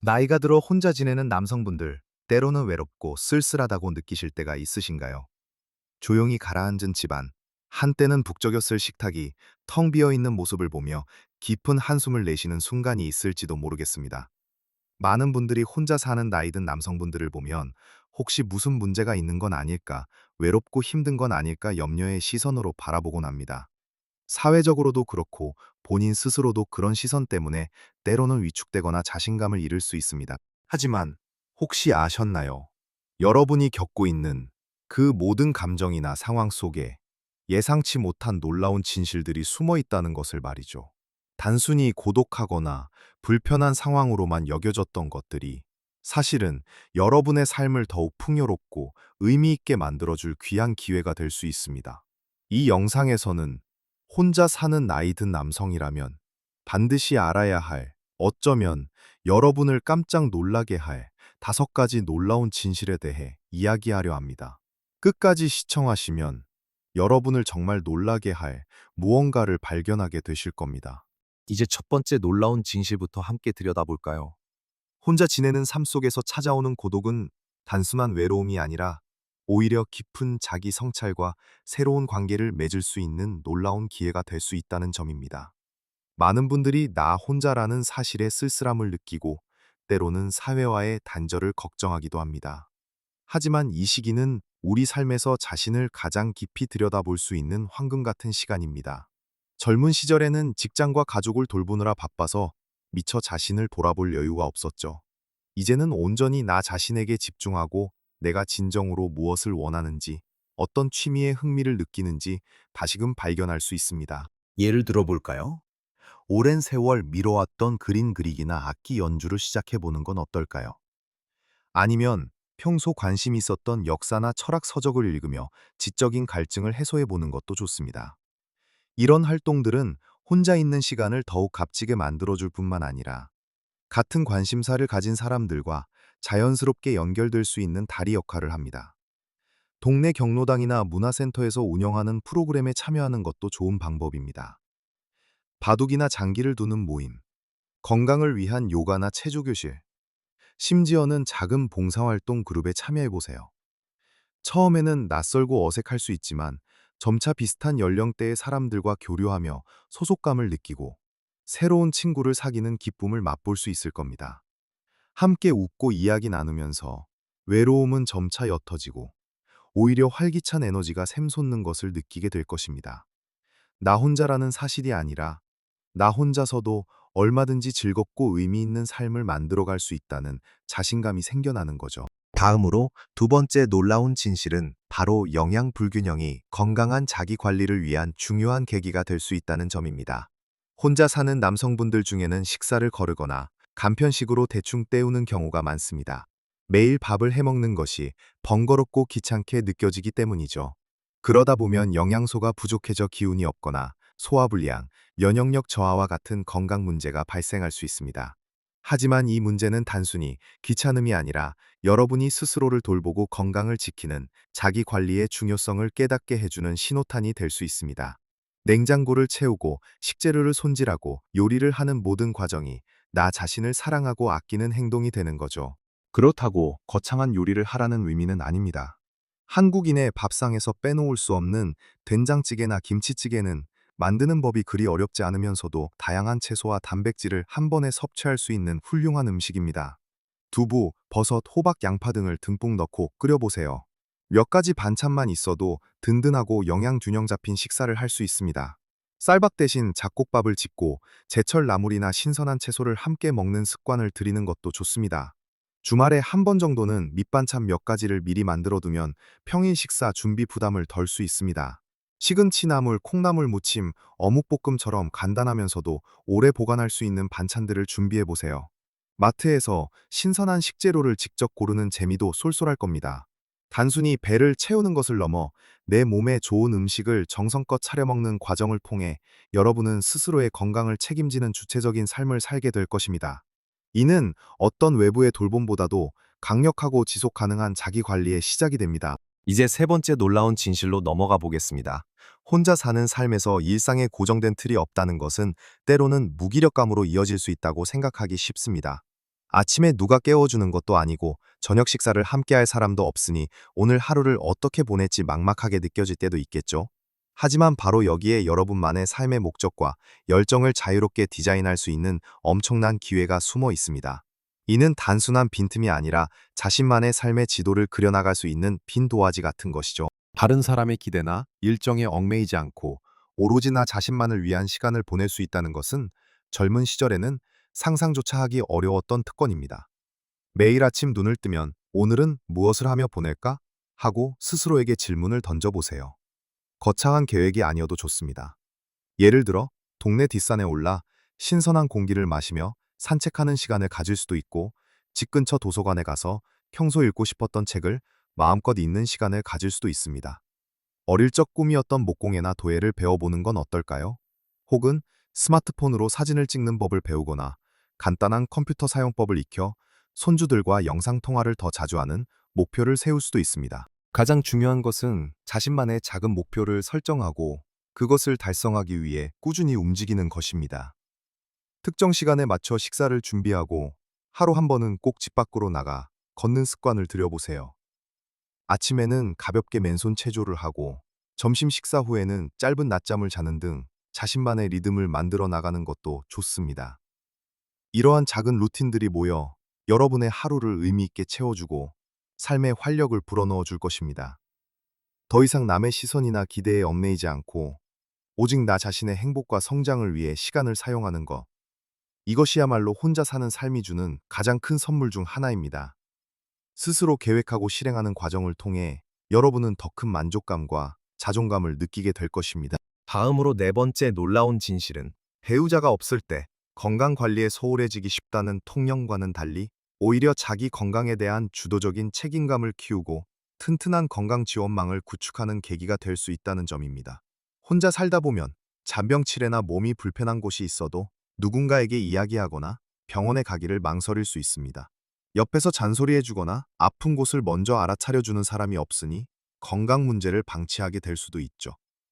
나이가 들어 혼자 지내는 남성분들, 때로는 외롭고 쓸쓸하다고 느끼실 때가 있으신가요? 조용히 가라앉은 집안, 한때는 북적였을 식탁이 텅 비어 있는 모습을 보며 깊은 한숨을 내쉬는 순간이 있을지도 모르겠습니다. 많은 분들이 혼자 사는 나이 든 남성분들을 보면 혹시 무슨 문제가 있는 건 아닐까, 외롭고 힘든 건 아닐까 염려의 시선으로 바라보곤 합니다. 사회적으로도 그렇고 본인 스스로도 그런 시선 때문에 때로는 위축되거나 자신감을 잃을 수 있습니다. 하지만 혹시 아셨나요? 여러분이 겪고 있는 그 모든 감정이나 상황 속에 예상치 못한 놀라운 진실들이 숨어 있다는 것을 말이죠. 단순히 고독하거나 불편한 상황으로만 여겨졌던 것들이 사실은 여러분의 삶을 더욱 풍요롭고 의미 있게 만들어줄 귀한 기회가 될 수 있습니다. 이 영상에서는 혼자 사는 나이 든 남성이라면 반드시 알아야 할, 어쩌면 여러분을 깜짝 놀라게 할 5가지 놀라운 진실에 대해 이야기하려 합니다. 끝까지 시청하시면 여러분을 정말 놀라게 할 무언가를 발견하게 되실 겁니다. 이제 첫 번째 놀라운 진실부터 함께 들여다볼까요? 혼자 지내는 삶 속에서 찾아오는 고독은 단순한 외로움이 아니라 오히려 깊은 자기 성찰과 새로운 관계를 맺을 수 있는 놀라운 기회가 될 수 있다는 점입니다. 많은 분들이 나 혼자라는 사실에 쓸쓸함을 느끼고 때로는 사회와의 단절을 걱정하기도 합니다. 하지만 이 시기는 우리 삶에서 자신을 가장 깊이 들여다볼 수 있는 황금 같은 시간입니다. 젊은 시절에는 직장과 가족을 돌보느라 바빠서 미처 자신을 돌아볼 여유가 없었죠. 이제는 온전히 나 자신에게 집중하고 내가 진정으로 무엇을 원하는지, 어떤 취미에 흥미를 느끼는지 다시금 발견할 수 있습니다. 예를 들어 볼까요? 오랜 세월 미뤄왔던 그림 그리기나 악기 연주를 시작해보는 건 어떨까요? 아니면 평소 관심 있었던 역사나 철학 서적을 읽으며 지적인 갈증을 해소해보는 것도 좋습니다. 이런 활동들은 혼자 있는 시간을 더욱 값지게 만들어줄 뿐만 아니라 같은 관심사를 가진 사람들과 자연스럽게 연결될 수 있는 다리 역할을 합니다. 동네 경로당이나 문화센터에서 운영하는 프로그램에 참여하는 것도 좋은 방법입니다. 바둑이나 장기를 두는 모임, 건강을 위한 요가나 체조교실, 심지어는 작은 봉사활동 그룹에 참여해보세요. 처음에는 낯설고 어색할 수 있지만 점차 비슷한 연령대의 사람들과 교류하며 소속감을 느끼고 새로운 친구를 사귀는 기쁨을 맛볼 수 있을 겁니다. 함께 웃고 이야기 나누면서 외로움은 점차 옅어지고 오히려 활기찬 에너지가 샘솟는 것을 느끼게 될 것입니다. 나 혼자라는 사실이 아니라 나 혼자서도 얼마든지 즐겁고 의미 있는 삶을 만들어갈 수 있다는 자신감이 생겨나는 거죠. 다음으로 두 번째 놀라운 진실은 바로 영양 불균형이 건강한 자기 관리를 위한 중요한 계기가 될 수 있다는 점입니다. 혼자 사는 남성분들 중에는 식사를 거르거나 간편식으로 대충 때우는 경우가 많습니다. 매일 밥을 해먹는 것이 번거롭고 귀찮게 느껴지기 때문이죠. 그러다 보면 영양소가 부족해져 기운이 없거나 소화불량, 면역력 저하와 같은 건강 문제가 발생할 수 있습니다. 하지만 이 문제는 단순히 귀찮음이 아니라 여러분이 스스로를 돌보고 건강을 지키는 자기 관리의 중요성을 깨닫게 해주는 신호탄이 될 수 있습니다. 냉장고를 채우고 식재료를 손질하고 요리를 하는 모든 과정이 나 자신을 사랑하고 아끼는 행동이 되는 거죠. 그렇다고 거창한 요리를 하라는 의미는 아닙니다. 한국인의 밥상에서 빼놓을 수 없는 된장찌개나 김치찌개는 만드는 법이 그리 어렵지 않으면서도 다양한 채소와 단백질을 한 번에 섭취할 수 있는 훌륭한 음식입니다. 두부, 버섯, 호박, 양파 등을 듬뿍 넣고 끓여보세요. 몇 가지 반찬만 있어도 든든하고 영양 균형 잡힌 식사를 할 수 있습니다. 쌀밥 대신 잡곡밥을 짓고 제철 나물이나 신선한 채소를 함께 먹는 습관을 들이는 것도 좋습니다. 주말에 한 번 정도는 밑반찬 몇 가지를 미리 만들어 두면 평일 식사 준비 부담을 덜 수 있습니다. 시금치 나물, 콩나물 무침, 어묵볶음처럼 간단하면서도 오래 보관할 수 있는 반찬들을 준비해 보세요. 마트에서 신선한 식재료를 직접 고르는 재미도 쏠쏠할 겁니다. 단순히 배를 채우는 것을 넘어 내 몸에 좋은 음식을 정성껏 차려 먹는 과정을 통해 여러분은 스스로의 건강을 책임지는 주체적인 삶을 살게 될 것입니다. 이는 어떤 외부의 돌봄보다도 강력하고 지속 가능한 자기 관리의 시작이 됩니다. 이제 세 번째 놀라운 진실로 넘어가 보겠습니다. 혼자 사는 삶에서 일상에 고정된 틀이 없다는 것은 때로는 무기력감으로 이어질 수 있다고 생각하기 쉽습니다. 아침에 누가 깨워주는 것도 아니고 저녁 식사를 함께 할 사람도 없으니 오늘 하루를 어떻게 보낼지 막막하게 느껴질 때도 있겠죠. 하지만 바로 여기에 여러분만의 삶의 목적과 열정을 자유롭게 디자인할 수 있는 엄청난 기회가 숨어 있습니다. 이는 단순한 빈틈이 아니라 자신만의 삶의 지도를 그려나갈 수 있는 빈 도화지 같은 것이죠. 다른 사람의 기대나 일정에 얽매이지 않고 오로지 나 자신만을 위한 시간을 보낼 수 있다는 것은 젊은 시절에는 상상조차 하기 어려웠던 특권입니다. 매일 아침 눈을 뜨면 오늘은 무엇을 하며 보낼까? 하고 스스로에게 질문을 던져보세요. 거창한 계획이 아니어도 좋습니다. 예를 들어 동네 뒷산에 올라 신선한 공기를 마시며 산책하는 시간을 가질 수도 있고 집 근처 도서관에 가서 평소 읽고 싶었던 책을 마음껏 읽는 시간을 가질 수도 있습니다. 어릴 적 꿈이었던 목공예나 도예를 배워보는 건 어떨까요? 혹은 스마트폰으로 사진을 찍는 법을 배우거나 간단한 컴퓨터 사용법을 익혀 손주들과 영상통화를 더 자주 하는 목표를 세울 수도 있습니다. 가장 중요한 것은 자신만의 작은 목표를 설정하고 그것을 달성하기 위해 꾸준히 움직이는 것입니다. 특정 시간에 맞춰 식사를 준비하고 하루 한 번은 꼭 집 밖으로 나가 걷는 습관을 들여보세요. 아침에는 가볍게 맨손 체조를 하고 점심 식사 후에는 짧은 낮잠을 자는 등 자신만의 리듬을 만들어 나가는 것도 좋습니다. 이러한 작은 루틴들이 모여 여러분의 하루를 의미 있게 채워주고 삶의 활력을 불어넣어 줄 것입니다. 더 이상 남의 시선이나 기대에 얽매이지 않고 오직 나 자신의 행복과 성장을 위해 시간을 사용하는 것. 이것이야말로 혼자 사는 삶이 주는 가장 큰 선물 중 하나입니다. 스스로 계획하고 실행하는 과정을 통해 여러분은 더 큰 만족감과 자존감을 느끼게 될 것입니다. 다음으로 네 번째 놀라운 진실은 배우자가 없을 때 건강 관리에 소홀해지기 쉽다는 통념과는 달리 오히려 자기 건강에 대한 주도적인 책임감을 키우고 튼튼한 건강 지원망을 구축하는 계기가 될 수 있다는 점입니다. 혼자 살다 보면 잔병치레나 몸이 불편한 곳이 있어도 누군가에게 이야기하거나 병원에 가기를 망설일 수 있습니다. 옆에서 잔소리해주거나 아픈 곳을 먼저 알아차려주는 사람이 없으니 건강 문제를 방치하게 될 수도 있죠.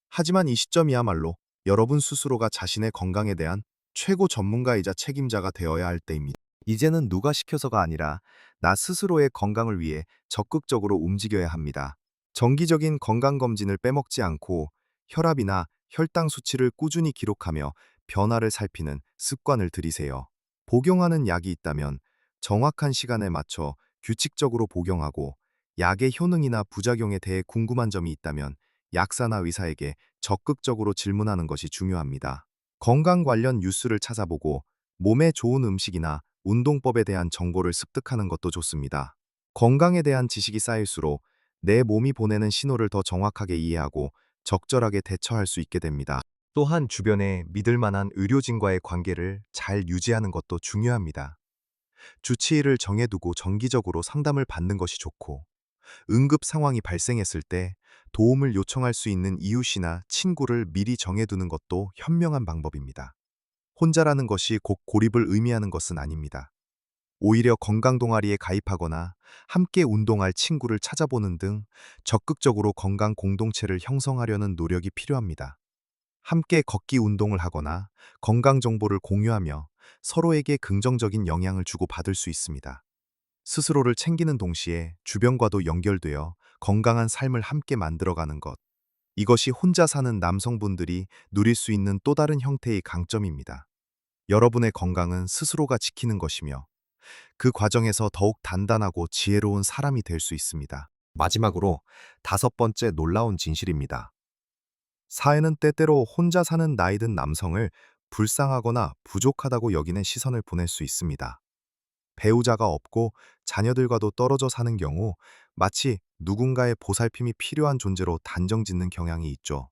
하지만 이 시점이야말로 여러분 스스로가 자신의 건강에 대한 최고 전문가이자 책임자가 되어야 할 때입니다. 이제는 누가 시켜서가 아니라 나 스스로의 건강을 위해 적극적으로 움직여야 합니다. 정기적인 건강검진을 빼먹지 않고 혈압이나 혈당 수치를 꾸준히 기록하며 변화를 살피는 습관을 들이세요. 복용하는 약이 있다면 정확한 시간에 맞춰 규칙적으로 복용하고 약의 효능이나 부작용에 대해 궁금한 점이 있다면 약사나 의사에게 적극적으로 질문하는 것이 중요합니다. 건강 관련 뉴스를 찾아보고 몸에 좋은 음식이나 운동법에 대한 정보를 습득하는 것도 좋습니다. 건강에 대한 지식이 쌓일수록 내 몸이 보내는 신호를 더 정확하게 이해하고 적절하게 대처할 수 있게 됩니다. 또한 주변에 믿을 만한 의료진과의 관계를 잘 유지하는 것도 중요합니다. 주치의를 정해두고 정기적으로 상담을 받는 것이 좋고, 응급 상황이 발생했을 때 도움을 요청할 수 있는 이웃이나 친구를 미리 정해두는 것도 현명한 방법입니다. 혼자라는 것이 곧 고립을 의미하는 것은 아닙니다. 오히려 건강 동아리에 가입하거나 함께 운동할 친구를 찾아보는 등 적극적으로 건강 공동체를 형성하려는 노력이 필요합니다. 함께 걷기 운동을 하거나 건강 정보를 공유하며 서로에게 긍정적인 영향을 주고받을 수 있습니다. 스스로를 챙기는 동시에 주변과도 연결되어 건강한 삶을 함께 만들어가는 것. 이것이 혼자 사는 남성분들이 누릴 수 있는 또 다른 형태의 강점입니다. 여러분의 건강은 스스로가 지키는 것이며 그 과정에서 더욱 단단하고 지혜로운 사람이 될 수 있습니다. 마지막으로 다섯 번째 놀라운 진실입니다. 사회는 때때로 혼자 사는 나이든 남성을 불쌍하거나 부족하다고 여기는 시선을 보낼 수 있습니다. 배우자가 없고 자녀들과도 떨어져 사는 경우 마치 누군가의 보살핌이 필요한 존재로 단정짓는 경향이 있죠.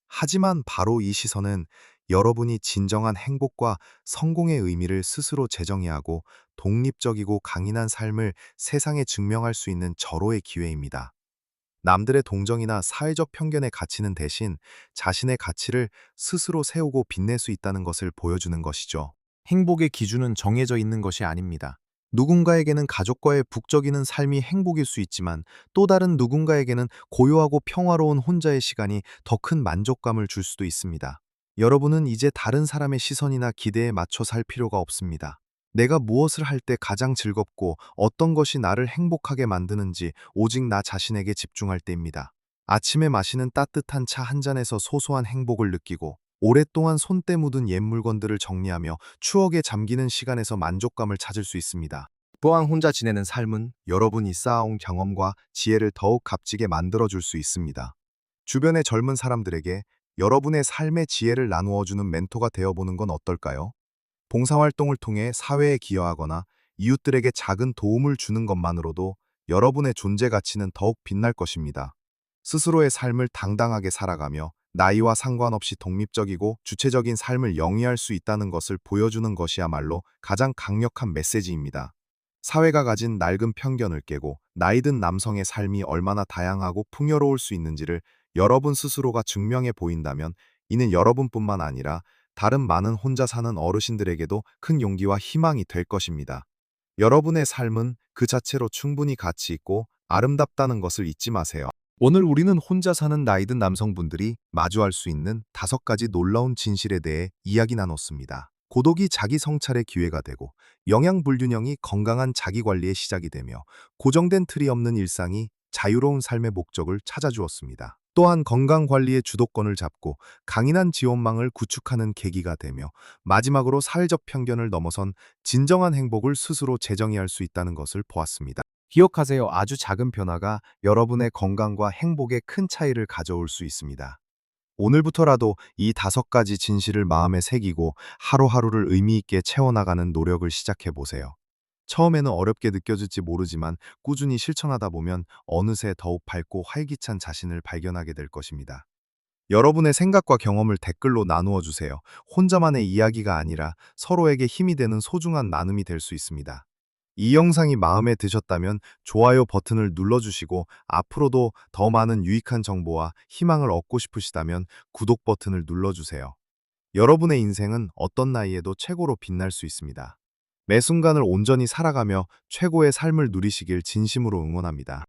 하지만 바로 이 시선은 여러분이 진정한 행복과 성공의 의미를 스스로 재정해야 하고 독립적이고 강인한 삶을 세상에 증명할 수 있는 절호의 기회입니다. 남들의 동정이나 사회적 편견에 갇히는 대신 자신의 가치를 스스로 세우고 빛낼 수 있다는 것을 보여주는 것이죠. 행복의 기준은 정해져 있는 것이 아닙니다. 누군가에게는 가족과의 북적이는 삶이 행복일 수 있지만 또 다른 누군가에게는 고요하고 평화로운 혼자의 시간이 더 큰 만족감을 줄 수도 있습니다. 여러분은 이제 다른 사람의 시선이나 기대에 맞춰 살 필요가 없습니다. 내가 무엇을 할 때 가장 즐겁고 어떤 것이 나를 행복하게 만드는지 오직 나 자신에게 집중할 때입니다. 아침에 마시는 따뜻한 차 한 잔에서 소소한 행복을 느끼고 오랫동안 손때 묻은 옛 물건들을 정리하며 추억에 잠기는 시간에서 만족감을 찾을 수 있습니다. 또한 혼자 지내는 삶은 여러분이 쌓아온 경험과 지혜를 더욱 값지게 만들어줄 수 있습니다. 주변의 젊은 사람들에게 여러분의 삶의 지혜를 나누어주는 멘토가 되어보는 건 어떨까요? 봉사활동을 통해 사회에 기여하거나 이웃들에게 작은 도움을 주는 것만으로도 여러분의 존재 가치는 더욱 빛날 것입니다. 스스로의 삶을 당당하게 살아가며 나이와 상관없이 독립적이고 주체적인 삶을 영위할 수 있다는 것을 보여주는 것이야말로 가장 강력한 메시지입니다. 사회가 가진 낡은 편견을 깨고 나이든 남성의 삶이 얼마나 다양하고 풍요로울 수 있는지를 여러분 스스로가 증명해 보인다면 이는 여러분뿐만 아니라 다른 많은 혼자 사는 어르신들에게도 큰 용기와 희망이 될 것입니다. 여러분의 삶은 그 자체로 충분히 가치 있고 아름답다는 것을 잊지 마세요. 오늘 우리는 혼자 사는 나이든 남성분들이 마주할 수 있는 5가지 놀라운 진실에 대해 이야기 나눴습니다. 고독이 자기 성찰의 기회가 되고 영양 불균형이 건강한 자기 관리의 시작이 되며 고정된 틀이 없는 일상이 자유로운 삶의 목적을 찾아주었습니다. 또한 건강 관리의 주도권을 잡고 강인한 지원망을 구축하는 계기가 되며 마지막으로 사회적 편견을 넘어선 진정한 행복을 스스로 재정의할 수 있다는 것을 보았습니다. 기억하세요. 아주 작은 변화가 여러분의 건강과 행복에 큰 차이를 가져올 수 있습니다. 오늘부터라도 이 5가지 진실을 마음에 새기고 하루하루를 의미 있게 채워나가는 노력을 시작해 보세요. 처음에는 어렵게 느껴질지 모르지만 꾸준히 실천하다 보면 어느새 더욱 밝고 활기찬 자신을 발견하게 될 것입니다. 여러분의 생각과 경험을 댓글로 나누어 주세요. 혼자만의 이야기가 아니라 서로에게 힘이 되는 소중한 나눔이 될 수 있습니다. 이 영상이 마음에 드셨다면 좋아요 버튼을 눌러주시고 앞으로도 더 많은 유익한 정보와 희망을 얻고 싶으시다면 구독 버튼을 눌러주세요. 여러분의 인생은 어떤 나이에도 최고로 빛날 수 있습니다. 매 순간을 온전히 살아가며 최고의 삶을 누리시길 진심으로 응원합니다.